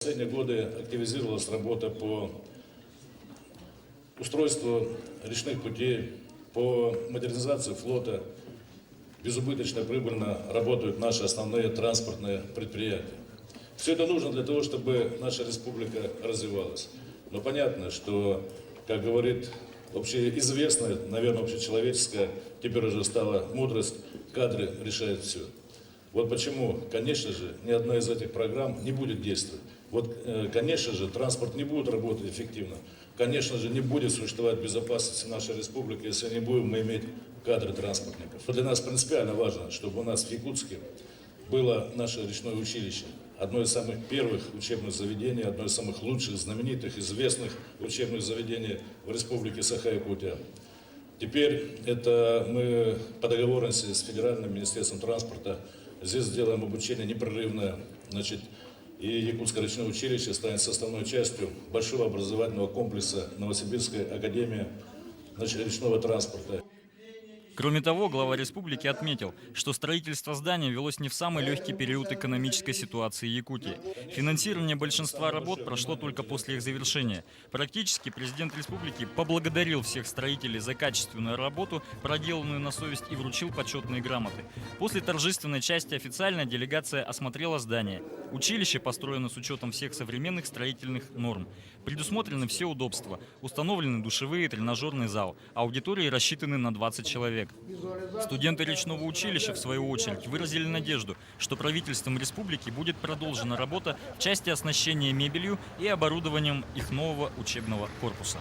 В последние годы активизировалась работа по устройству речных путей, по модернизации флота. Безубыточно, прибыльно работают наши основные транспортные предприятия. Все это нужно для того, чтобы наша республика развивалась. Но понятно, что, как говорит общеизвестная, наверное, общечеловеческая, теперь уже стала мудрость, кадры решают все. Вот почему, конечно же, ни одна из этих программ не будет действовать. Вот, конечно же, транспорт не будет работать эффективно. Конечно же, не будет существовать безопасности нашей республики, если не будем мы иметь кадры транспортников. Для нас принципиально важно, чтобы у нас в Якутске было наше речное училище. Одно из самых первых учебных заведений, одно из самых лучших, знаменитых, известных учебных заведений в республике Саха-Якутия. Теперь это мы по договоренности с Федеральным министерством транспорта здесь сделаем обучение непрерывное. Значит, и Якутское речное училище станет составной частью большого образовательного комплекса Новосибирской академии речного транспорта. Кроме того, глава республики отметил, что строительство здания велось не в самый легкий период экономической ситуации Якутии. Финансирование большинства работ прошло только после их завершения. Практически президент республики поблагодарил всех строителей за качественную работу, проделанную на совесть, и вручил почетные грамоты. После торжественной части официальная делегация осмотрела здание. Училище построено с учетом всех современных строительных норм. Предусмотрены все удобства. Установлены душевые, тренажерный зал. Аудитории рассчитаны на 20 человек. Студенты речного училища, в свою очередь, выразили надежду, что правительством республики будет продолжена работа в части оснащения мебелью и оборудованием их нового учебного корпуса.